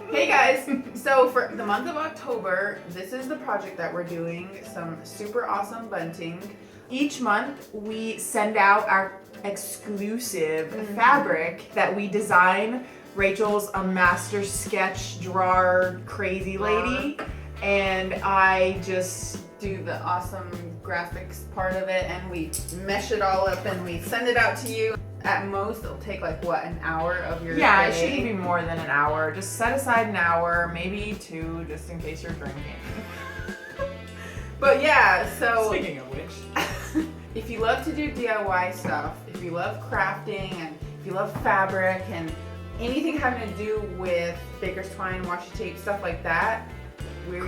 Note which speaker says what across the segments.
Speaker 1: Hey guys, so for the month of October, this is the project that we're doing, some super awesome bunting. Each month we send out our exclusive fabric that we design. Rachel's a master sketch drawer crazy lady, and I just do the awesome graphics part of it, and we mesh it all up and we send it out to you. At most, it'll take like what, an hour of your day?
Speaker 2: Yeah, it shouldn't be more than an hour. Just set aside an hour, maybe two, just in case you're drinking.
Speaker 1: But yeah, so
Speaker 2: Speaking of which,
Speaker 1: if you love to do DIY stuff, if you love crafting, and if you love fabric and anything having to do with baker's twine, washi tape, stuff like that, we're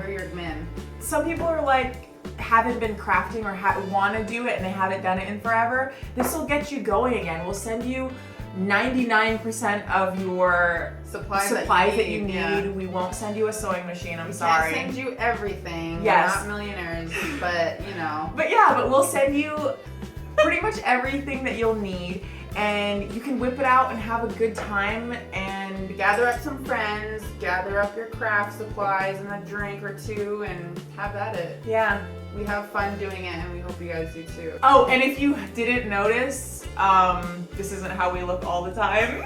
Speaker 1: your men.
Speaker 2: some people are like, haven't been crafting or want to do it and they haven't done it in forever. This will get you going again. We'll send you 99% of your supplies that you need.
Speaker 1: Yeah.
Speaker 2: We won't send you a sewing machine. I'm sorry.
Speaker 1: Can't send you everything.
Speaker 2: Yes.
Speaker 1: We're not millionaires, but you know.
Speaker 2: But we'll send you pretty much everything that you'll need, and you can whip it out and have a good time and
Speaker 1: gather up some friends, gather up your craft supplies and a drink or two, and have at it.
Speaker 2: yeah.
Speaker 1: We have fun doing it, and we hope you guys do too.
Speaker 2: Oh, and if you didn't notice, this isn't how we look all the time.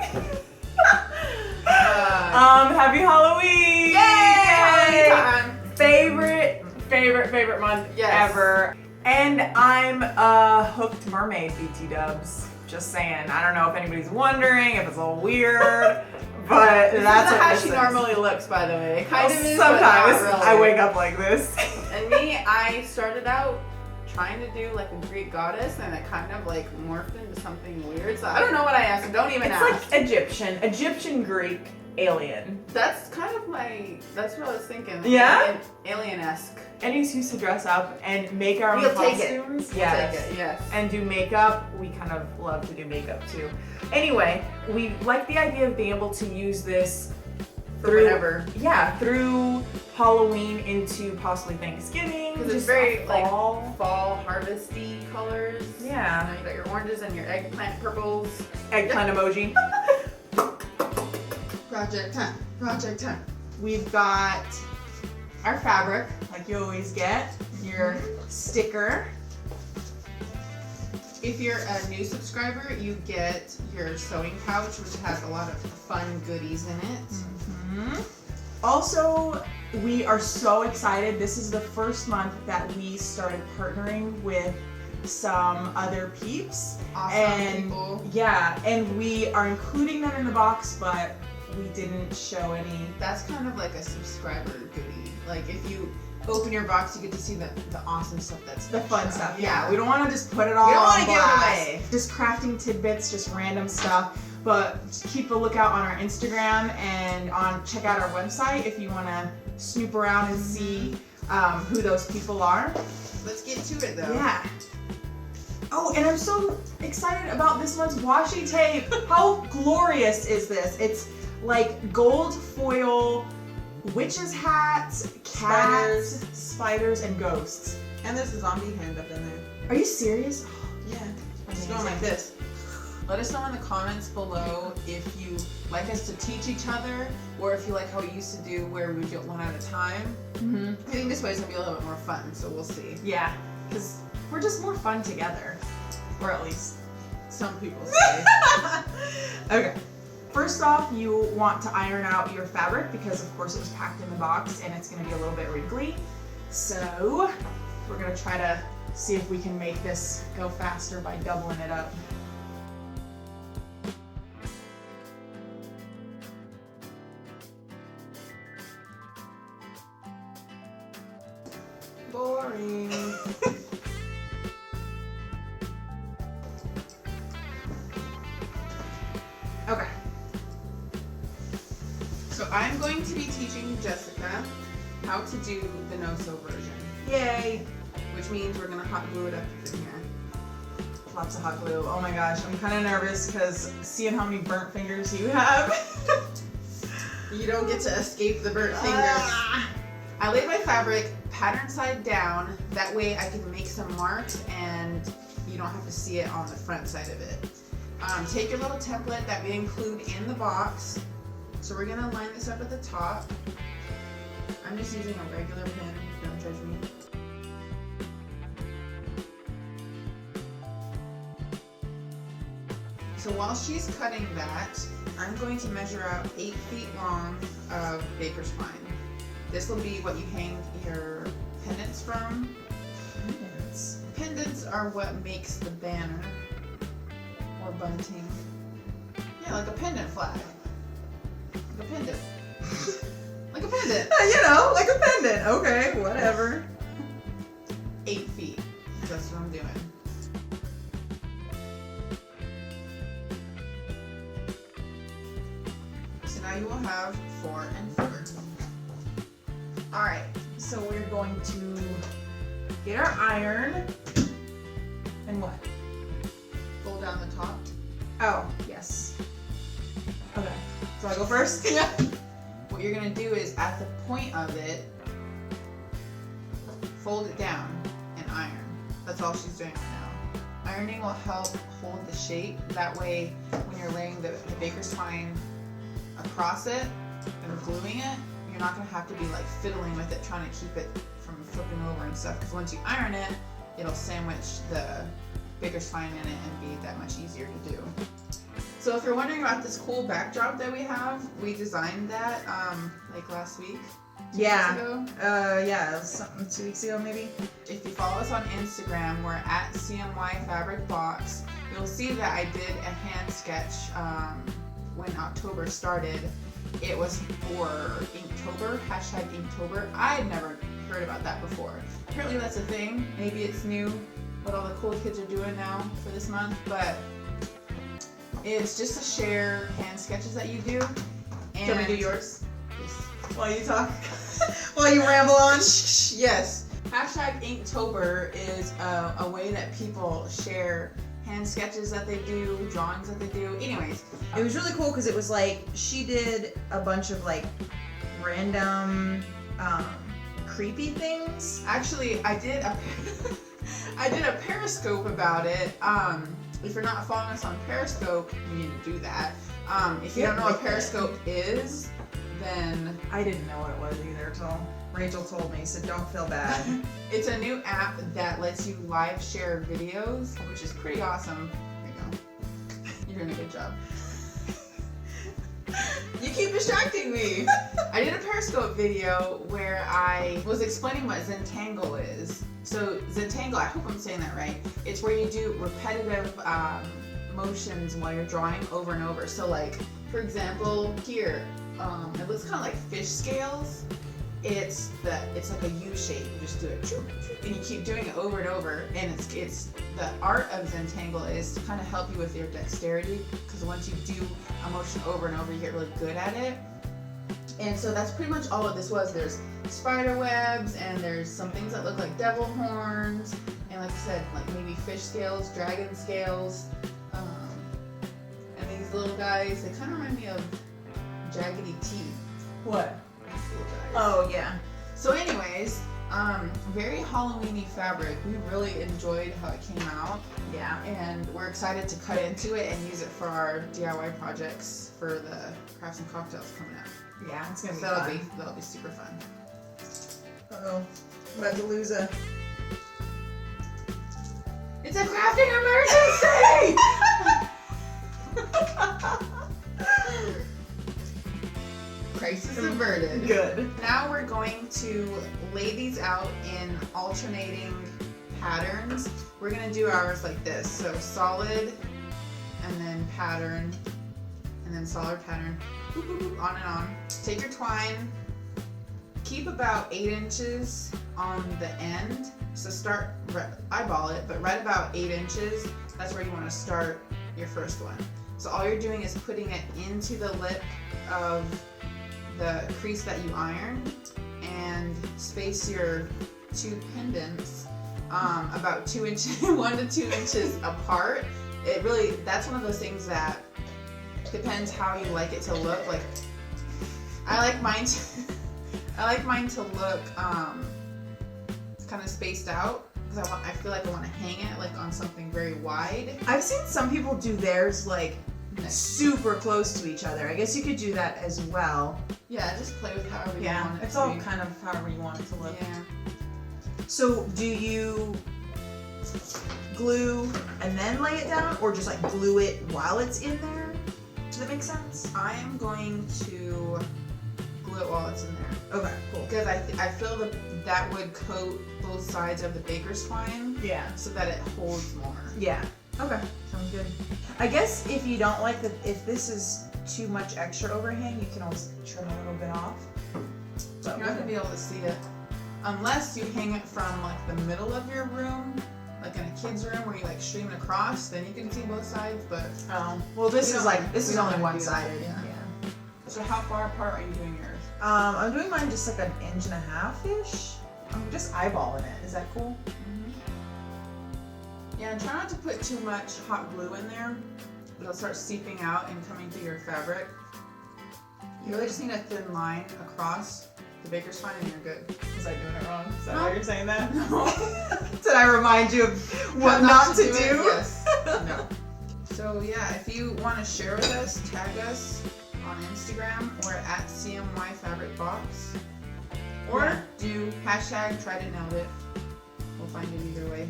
Speaker 2: Happy Halloween!
Speaker 1: Yay! Halloween time.
Speaker 2: Favorite month ever. And I'm a hooked mermaid, BT dubs. Just saying. I don't know if anybody's wondering, if it's a little weird, but that's
Speaker 1: how she normally looks, by the way. Kind of is,
Speaker 2: sometimes
Speaker 1: but not really.
Speaker 2: I wake up like this.
Speaker 1: And me, I started out trying to do like a Greek goddess, and it kind of like morphed into something weird. So I don't know what I asked. Don't even ask.
Speaker 2: It's like Egyptian Greek alien.
Speaker 1: That's kind of that's what I was thinking.
Speaker 2: Yeah?
Speaker 1: Alien-esque.
Speaker 2: Annie's used to dress up and make our own
Speaker 1: We'll take
Speaker 2: costumes.
Speaker 1: it.
Speaker 2: Yes.
Speaker 1: We'll take it, yes.
Speaker 2: And do makeup. We kind of love to do makeup too. Anyway, we like the idea of being able to use this
Speaker 1: For whenever.
Speaker 2: Yeah, through Halloween into possibly Thanksgiving.
Speaker 1: Because it's very like fall harvesty colors.
Speaker 2: Yeah.
Speaker 1: You know, you got your oranges and your eggplant purples.
Speaker 2: Eggplant emoji.
Speaker 1: Project time.
Speaker 2: We've got our fabric, like you always get, your sticker.
Speaker 1: If you're a new subscriber, you get your sewing pouch, which has a lot of fun goodies in it.
Speaker 2: Also, we are so excited. This is the first month that we started partnering with some other peeps.
Speaker 1: Awesome people.
Speaker 2: Yeah, and we are including them in the box, but we didn't show any.
Speaker 1: That's kind of like a subscriber goodie. Like if you open your box, you get to see the awesome stuff that's
Speaker 2: the fun stuff. Yeah, we don't want to just put it all.
Speaker 1: We don't
Speaker 2: want to
Speaker 1: give it away.
Speaker 2: Just crafting tidbits, just random stuff. But just keep a lookout on our Instagram and check out our website if you want to snoop around and see who those people are.
Speaker 1: Let's get to it though.
Speaker 2: Yeah. Oh, and I'm so excited about this month's washi tape. How glorious is this? It's like gold foil, witches' hats, cats, spiders, and ghosts.
Speaker 1: And there's a zombie hand up in there.
Speaker 2: Are you serious?
Speaker 1: Yeah. It's going like this. Let us know in the comments below if you like us to teach each other, or if you like how we used to do where we do it one at a time. I think this way is going to be a little bit more fun, so we'll see.
Speaker 2: Yeah, because we're just more fun together. Or at least
Speaker 1: some people say.
Speaker 2: Okay. First off, you want to iron out your fabric because of course it was packed in the box and it's going to be a little bit wrinkly. So we're going to try to see if we can make this go faster by doubling it up.
Speaker 1: Boring. Okay. So I'm going to be teaching Jessica how to do the no-sew version.
Speaker 2: Yay!
Speaker 1: Which means we're gonna hot glue it up in here.
Speaker 2: Lots of hot glue. Oh my gosh, I'm kind of nervous because seeing how many burnt fingers you have.
Speaker 1: You don't get to escape the burnt fingers. I laid my fabric pattern side down. That way I can make some marks and you don't have to see it on the front side of it. Take your little template that we include in the box So we're gonna line this up at the top. I'm just using a regular pin, don't judge me. So while she's cutting that, I'm going to measure out 8 feet long of baker's twine. This will be what you hang your pendants from.
Speaker 2: Pendants.
Speaker 1: Pendants are what makes the banner or bunting. Yeah, like a pendant flag. Like a pendant. Like a pendant.
Speaker 2: You know, like a pendant. Okay, whatever.
Speaker 1: 8 feet. That's what I'm doing. So now you will have 4 and 4.
Speaker 2: Alright, so we're going to get our iron. And what?
Speaker 1: Fold down the top.
Speaker 2: Oh, yes. Okay, so I go first?
Speaker 1: Yeah. What you're gonna do is at the point of it, fold it down and iron. That's all she's doing right now. Ironing will help hold the shape. That way, when you're laying the baker's twine across it and gluing it, you're not gonna have to be like fiddling with it, trying to keep it from flipping over and stuff. Because once you iron it, it'll sandwich the baker's twine in it and be that much easier to do. So if you're wondering about this cool backdrop that we have, we designed that like last week. 2 weeks ago.
Speaker 2: Yeah, it was something 2 weeks ago maybe.
Speaker 1: If you follow us on Instagram, we're at CMYfabriK Box. You'll see that I did a hand sketch when October started. It was for Inktober, hashtag Inktober. I had never heard about that before. Apparently that's a thing. Maybe it's new, what all the cool kids are doing now for this month, but it's just to share hand sketches that you do. And
Speaker 2: Can we do yours?
Speaker 1: Yes.
Speaker 2: While you talk? While you ramble on?
Speaker 1: Yes. Hashtag Inktober is a way that people share hand sketches that they do, drawings that they do. Anyways.
Speaker 2: It was really cool because it was like, she did a bunch of like random creepy things.
Speaker 1: Actually, I did a Periscope about it. If you're not following us on Periscope, you need to do that. If you don't know what Periscope is, then
Speaker 2: I didn't know what it was either till Rachel told me, so don't feel bad.
Speaker 1: it's a new app that lets you live share videos, which is pretty awesome. There you go. You're doing a good job. You keep distracting me. I did a Periscope video where I was explaining what Zentangle is. So Zentangle, I hope I'm saying that right. It's where you do repetitive motions while you're drawing over and over. So like, for example, here, it looks kind of like fish scales. It's like a U shape. You just do it, and you keep doing it over and over. And it's the art of Zentangle is to kind of help you with your dexterity, because once you do a motion over and over, you get really good at it. And so that's pretty much all of this was. There's spider webs, and there's some things that look like devil horns, and like I said, like maybe fish scales, dragon scales, and these little guys. They kind of remind me of jaggedy teeth.
Speaker 2: What?
Speaker 1: These little guys.
Speaker 2: Oh, yeah.
Speaker 1: So anyways, very Halloween-y fabric. We really enjoyed how it came out.
Speaker 2: Yeah.
Speaker 1: And we're excited to cut into it and use it for our DIY projects for the crafts and cocktails coming up.
Speaker 2: Yeah, it's gonna be
Speaker 1: So
Speaker 2: fun.
Speaker 1: that'll be super fun.
Speaker 2: Uh-oh. I'm about to lose a...
Speaker 1: It's a crafting emergency! Crisis averted.
Speaker 2: Good.
Speaker 1: Now we're going to lay these out in alternating patterns. We're gonna do ours like this. So solid, and then pattern, and then solid pattern, on and on. Take your twine, keep about 8 inches on the end. So start, eyeball it, but right about 8 inches, that's where you wanna start your first one. So all you're doing is putting it into the lip of the crease that you ironed, and space your 2 pendants about 2 inches, 1 to 2 inches apart. It really, that's one of those things that depends how you like it to look. Like, I like mine to look kind of spaced out, because I feel like I want to hang it like on something very wide.
Speaker 2: I've seen some people do theirs like super close to each other. I guess you could do that as well.
Speaker 1: Yeah, just play with however you
Speaker 2: Yeah,
Speaker 1: want it
Speaker 2: it's
Speaker 1: to
Speaker 2: all
Speaker 1: be.
Speaker 2: kind of however you want it to look.
Speaker 1: Yeah.
Speaker 2: So do you glue and then lay it down, or just like glue it while it's in there? Does that make sense?
Speaker 1: I am going to glue it while it's in there.
Speaker 2: Okay, cool.
Speaker 1: Because I feel that would coat both sides of the baker's twine
Speaker 2: Yeah.
Speaker 1: so that it holds more.
Speaker 2: Yeah. Okay. Sounds good. I guess if you don't like if this is too much extra overhang, you can always trim a little bit off. But
Speaker 1: You're not gonna be able to see it unless you hang it from like the middle of your room, like in a kid's room where you like stream it across. Then you can see both sides. But
Speaker 2: well, this
Speaker 1: we
Speaker 2: is
Speaker 1: don't-
Speaker 2: like this
Speaker 1: we
Speaker 2: is
Speaker 1: don't
Speaker 2: only
Speaker 1: wanna do that,
Speaker 2: one-sided.
Speaker 1: yeah.
Speaker 2: Yeah.
Speaker 1: So how far apart are you doing yours?
Speaker 2: I'm doing mine just like 1.5 inches. I'm just eyeballing it. Is that cool?
Speaker 1: Yeah, and try not to put too much hot glue in there. It'll start seeping out and coming through your fabric. You really just need a thin line across the baker's twine and you're good.
Speaker 2: Was I doing it wrong? Is that
Speaker 1: No.
Speaker 2: why you're saying that?
Speaker 1: No.
Speaker 2: Did I remind you of what not to do?
Speaker 1: it? Yes. No. So yeah, if you want to share with us, tag us on Instagram or at CMYfabriK Box. Or
Speaker 2: Yeah.
Speaker 1: do hashtag tried it nailed it. We'll find it either way.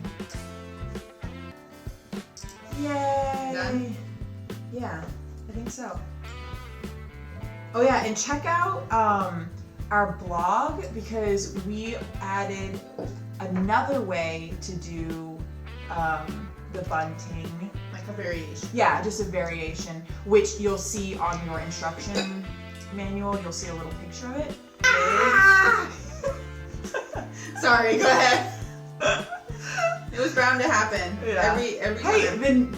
Speaker 2: Yay!
Speaker 1: Done?
Speaker 2: Yeah, I think so. Oh yeah, and check out our blog because we added another way to do the bunting.
Speaker 1: Like a variation.
Speaker 2: Yeah, just a variation, which you'll see on your instruction manual. You'll see a little picture of it.
Speaker 1: Sorry, go ahead. It was bound to happen.
Speaker 2: Yeah.
Speaker 1: Every
Speaker 2: Hey,
Speaker 1: time.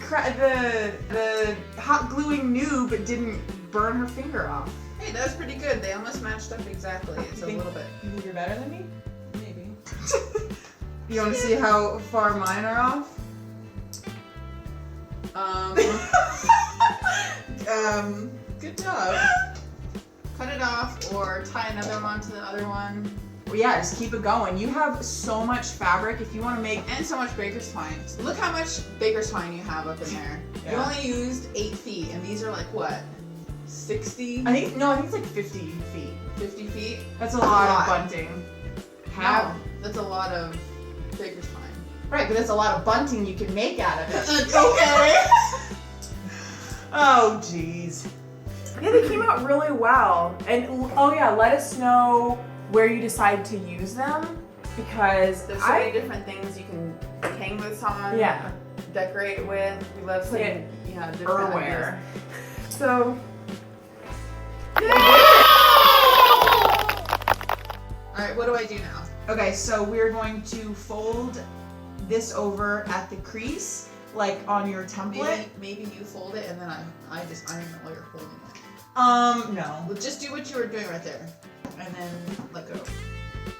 Speaker 2: the hot gluing noob didn't burn her finger off.
Speaker 1: Hey, that was pretty good. They almost matched up exactly. It's a little bit.
Speaker 2: You think you're better than me?
Speaker 1: Maybe.
Speaker 2: You want to see how far mine are off?
Speaker 1: Good job. Cut it off or tie another one to the other one.
Speaker 2: Well, yeah, just keep it going. You have so much fabric. If you want to make,
Speaker 1: And so much baker's twine. Look how much baker's twine you have up in there. You
Speaker 2: Yeah.
Speaker 1: only used 8 feet, and these are like what? 60?
Speaker 2: I think it's like 50 feet.
Speaker 1: 50 feet?
Speaker 2: That's a lot of bunting.
Speaker 1: No, that's a lot of baker's twine.
Speaker 2: Right, but that's a lot of bunting you can make out of it.
Speaker 1: Okay.
Speaker 2: Oh, jeez. Yeah, they came out really well. And oh yeah, let us know where you decide to use them because
Speaker 1: There's so many different things you can hang this on.
Speaker 2: Yeah.
Speaker 1: Decorate it with. We love
Speaker 2: Put
Speaker 1: seeing, different
Speaker 2: Furwear.
Speaker 1: ideas.
Speaker 2: So.
Speaker 1: Alright, what do I do now?
Speaker 2: Okay, so we're going to fold this over at the crease, like on your template.
Speaker 1: Maybe you fold it and then I just iron it while you're holding it.
Speaker 2: No.
Speaker 1: Well, just do what you were doing right there. And then let go.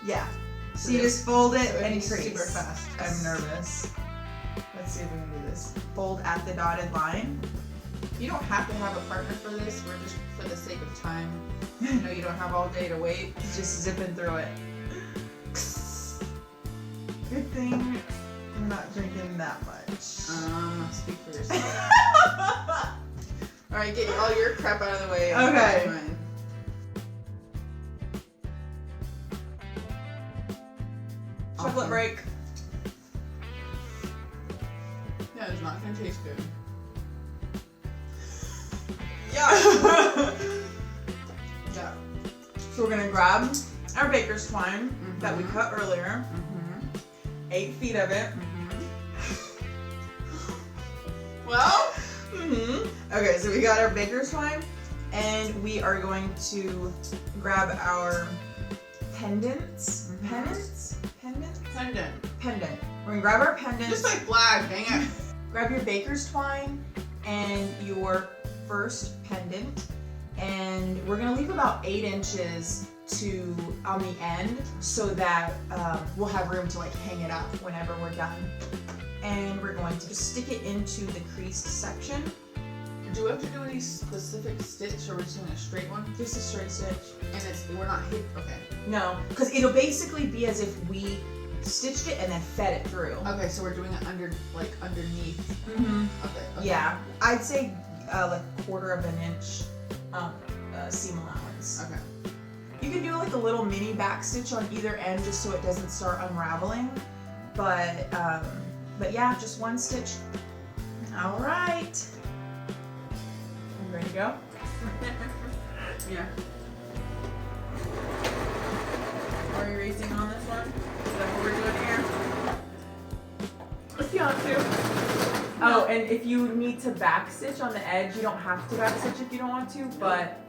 Speaker 2: Yeah. So you just fold it
Speaker 1: So it'd
Speaker 2: and
Speaker 1: be
Speaker 2: crease.
Speaker 1: super fast.
Speaker 2: I'm nervous. Let's see if we can do this. Fold at the dotted line.
Speaker 1: You don't have to have a partner for this. We're just for the sake of time. You know you don't have all day to wait.
Speaker 2: Just zipping through it. Good thing I'm not drinking that much.
Speaker 1: Speak for yourself. Alright, get all your crap out of the way.
Speaker 2: Okay.
Speaker 1: Mine.
Speaker 2: Chocolate
Speaker 1: Awesome.
Speaker 2: break.
Speaker 1: Yeah, it's not gonna taste good.
Speaker 2: Yeah.
Speaker 1: Yeah.
Speaker 2: So we're gonna grab our baker's twine that we cut earlier. 8 feet of it.
Speaker 1: Well,
Speaker 2: Okay, so we got our baker's twine, and we are going to grab our pendants. Pendant. We're gonna grab our pendants.
Speaker 1: just like black, dang it.
Speaker 2: Grab your baker's twine and your first pendant, and we're gonna leave about 8 inches on the end so that we'll have room to like hang it up whenever we're done. And we're going to just stick it into the creased section.
Speaker 1: Do we have to do any specific stitch or we're just doing a straight one?
Speaker 2: Just a straight stitch.
Speaker 1: And we're not hit. Okay.
Speaker 2: No, because it'll basically be as if we stitched it and then fed it through.
Speaker 1: Okay, so we're doing it underneath.
Speaker 2: Mm-hmm.
Speaker 1: Okay.
Speaker 2: Yeah, I'd say like 1/4 of an inch seam allowance.
Speaker 1: Okay.
Speaker 2: You can do like a little mini back stitch on either end just so it doesn't start unraveling. But yeah, just 1 stitch. All right. You ready to go?
Speaker 1: Yeah. Are you racing on this one? Is that what we're doing here?
Speaker 2: If you want to. Oh, and if you need to back stitch on the edge, you don't have to back stitch if you don't want to, but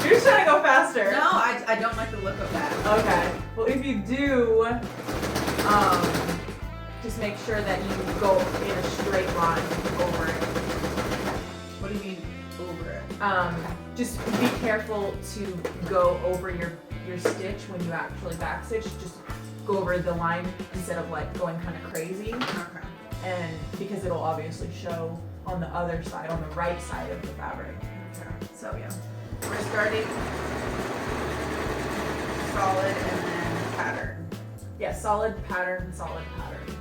Speaker 2: you're just trying to go faster.
Speaker 1: No, I don't like the look of that.
Speaker 2: Okay. Well, if you do, just make sure that you go in a straight line over it.
Speaker 1: What do you mean over it?
Speaker 2: Just be careful to go over your stitch when you actually back stitch. Just go over the line instead of like going kind of crazy.
Speaker 1: Okay.
Speaker 2: And because it'll obviously show on the other side, on the right side of the fabric.
Speaker 1: Okay.
Speaker 2: So yeah.
Speaker 1: We're starting solid and then pattern.
Speaker 2: Yeah, solid pattern, solid pattern.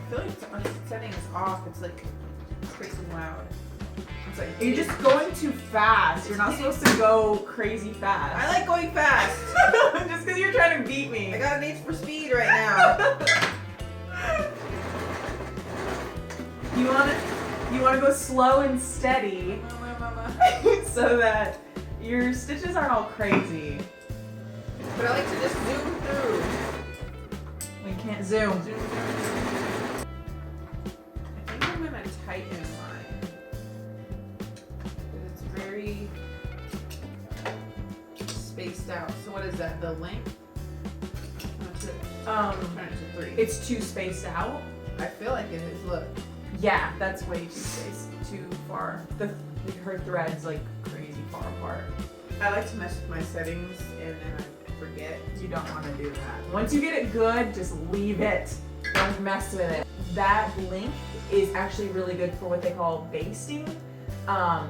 Speaker 1: I feel like my setting is off. It's like freaking loud. It's like
Speaker 2: You're just going too fast. You're not supposed to go crazy fast.
Speaker 1: I like going fast.
Speaker 2: Just because you're trying to beat me.
Speaker 1: I got Need for Speed right now.
Speaker 2: You wanna go slow and steady so that your stitches aren't all crazy.
Speaker 1: But I like to just zoom through.
Speaker 2: We can't zoom.
Speaker 1: Zoom, zoom, zoom. I think I'm gonna tighten mine. It's very spaced out. So what is that? The length? Turn it to 3.
Speaker 2: It's too spaced out.
Speaker 1: I feel like it is. Look.
Speaker 2: Yeah, that's way too spaced, too far. Her thread's like crazy far apart.
Speaker 1: I like to mess with my settings and then I forget.
Speaker 2: You don't want to do that. Once you get it good, just leave it. Don't mess with it. That length is actually really good for what they call basting,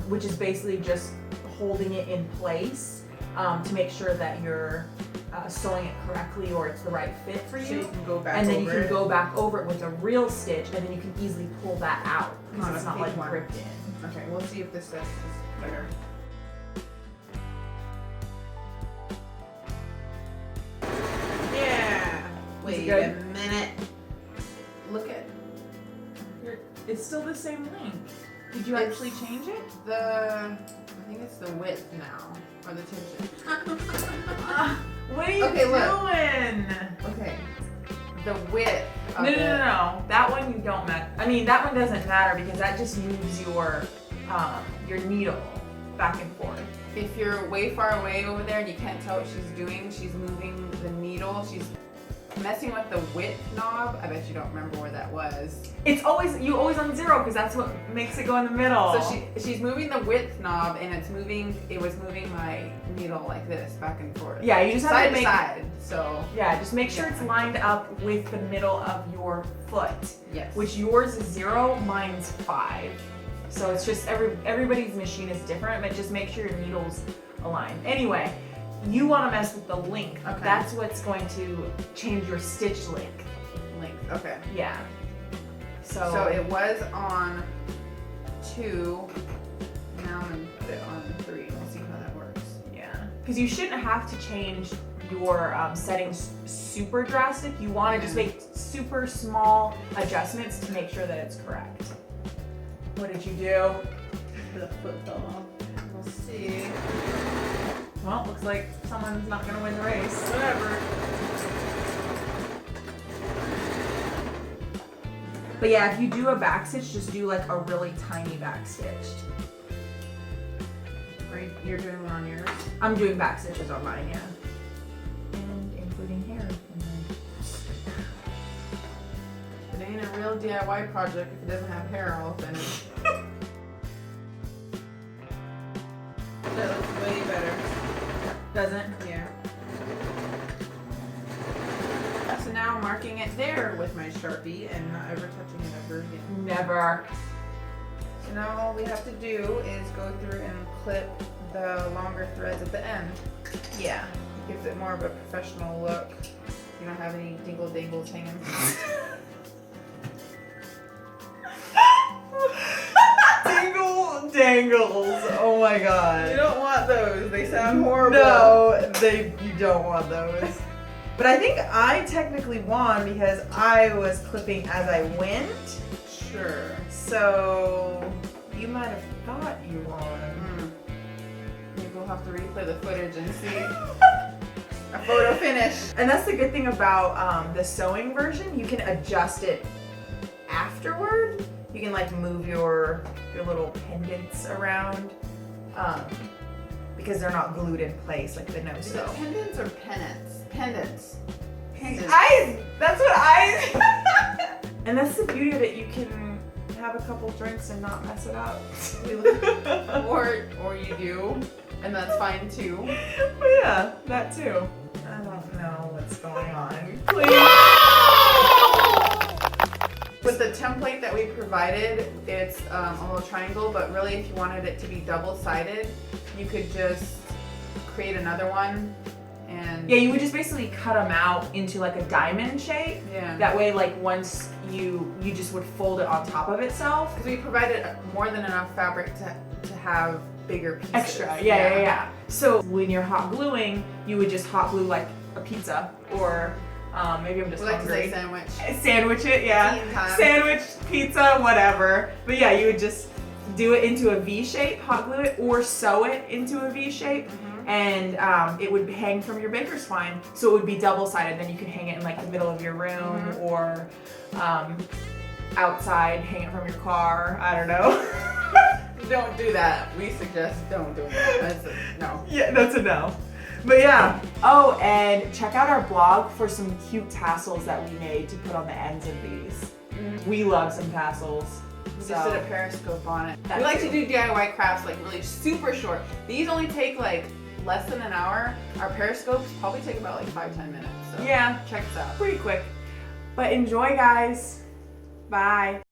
Speaker 2: which is basically just holding it in place to make sure that you're sewing it correctly or it's the right fit for you.
Speaker 1: So you can go back
Speaker 2: and then
Speaker 1: over
Speaker 2: you can
Speaker 1: it.
Speaker 2: go back over it with a real stitch, and then you can easily pull that out because
Speaker 1: On
Speaker 2: it's
Speaker 1: a
Speaker 2: not
Speaker 1: big
Speaker 2: like
Speaker 1: one.
Speaker 2: gripped in.
Speaker 1: Okay, we'll see if this setting is better. Yeah. Wait
Speaker 2: good?
Speaker 1: a minute. Look at
Speaker 2: It's still the same length. Did you
Speaker 1: It's-
Speaker 2: actually change it?
Speaker 1: I think it's the width now, or the tension.
Speaker 2: What are you
Speaker 1: Okay, look.
Speaker 2: doing?
Speaker 1: Okay. The width of
Speaker 2: No.
Speaker 1: it.
Speaker 2: That one you don't matter. I mean, that one doesn't matter because that just moves your needle back and forth.
Speaker 1: If you're way far away over there and you can't tell what she's doing, she's moving the needle. She's messing with the width knob. I bet you don't remember where that was.
Speaker 2: You always on 0 because that's what makes it go in the middle.
Speaker 1: So she's moving the width knob and it was moving my needle like this back and forth.
Speaker 2: Yeah, you just have
Speaker 1: Side
Speaker 2: to
Speaker 1: to
Speaker 2: make
Speaker 1: side. So
Speaker 2: Yeah, just make sure
Speaker 1: Yeah.
Speaker 2: it's lined up with the middle of your foot.
Speaker 1: yes.
Speaker 2: Which yours is 0, mine's 5. So it's just everybody's machine is different, but just make sure your needle's aligned. Anyway, you want to mess with the length.
Speaker 1: Okay.
Speaker 2: That's what's going to change your stitch length.
Speaker 1: length. Okay.
Speaker 2: Yeah.
Speaker 1: So it was on 2. Now I'm gonna put it on 3. We'll see how that works.
Speaker 2: yeah, because you shouldn't have to change your settings super drastic. You want to just make super small adjustments to make sure that it's correct. What did you do?
Speaker 1: The foot fell off. We'll see.
Speaker 2: Well, looks like someone's not gonna win the race.
Speaker 1: Whatever.
Speaker 2: But yeah, if you do a back stitch, just do like a really tiny back stitch.
Speaker 1: You're doing one on yours?
Speaker 2: I'm doing back stitches on mine, yeah. And including hair.
Speaker 1: It ain't a real DIY project if it doesn't have hair all finished. That looks way better.
Speaker 2: Doesn't?
Speaker 1: Yeah. So now I'm marking it there with my Sharpie and not ever touching it ever again.
Speaker 2: Never.
Speaker 1: So now all we have to do is go through and clip the longer threads at the end.
Speaker 2: Yeah.
Speaker 1: It gives it more of a professional look. You don't have any dingle dangles hanging.
Speaker 2: Dingle bangles. Oh my
Speaker 1: You
Speaker 2: god.
Speaker 1: don't want those. They sound horrible.
Speaker 2: No, you don't want those. But I think I technically won because I was clipping as I went.
Speaker 1: Sure.
Speaker 2: So you might have thought you won.
Speaker 1: Maybe we'll have to replay the footage and see a photo finish.
Speaker 2: And that's the good thing about the sewing version. You can adjust it afterward. You can like move your little pendants around because they're not glued in place like the no
Speaker 1: Is it
Speaker 2: sew.
Speaker 1: pendants or pennants? Pendants. Pendants.
Speaker 2: That's what I. And that's the beauty of it. You can have a couple drinks and not mess it up.
Speaker 1: or you do, and that's fine too.
Speaker 2: But yeah, that too. I don't know what's going on. Please.
Speaker 1: With the template that we provided, it's a little triangle, but really if you wanted it to be double-sided, you could just create another one and...
Speaker 2: Yeah, you would just basically cut them out into like a diamond shape.
Speaker 1: Yeah.
Speaker 2: That way, like once you just would fold it on top of itself.
Speaker 1: Because we provided more than enough fabric to have bigger pieces.
Speaker 2: Extra, yeah. So when you're hot gluing, you would just hot glue like a pizza or maybe I'm just
Speaker 1: We like to say
Speaker 2: hungry.
Speaker 1: sandwich.
Speaker 2: Sandwich it, yeah.
Speaker 1: Teen time.
Speaker 2: Sandwich, pizza, whatever. But yeah, you would just do it into a V shape, hot glue it, or sew it into a V shape. And it would hang from your baker's twine. So it would be double-sided. Then you could hang it in like the middle of your room or outside, hang it from your car. I don't know.
Speaker 1: Don't do that. We suggest don't do that. That's a no.
Speaker 2: Yeah, that's a no. But yeah. Oh, and check out our blog for some cute tassels that we made to put on the ends of these. We love some tassels.
Speaker 1: We just did a periscope on it.
Speaker 2: That
Speaker 1: We like
Speaker 2: too.
Speaker 1: to do DIY crafts like really super short. These only take like less than an hour. Our periscopes probably take about like 5-10 minutes. So
Speaker 2: Yeah,
Speaker 1: check this out.
Speaker 2: pretty quick. But enjoy, guys. Bye.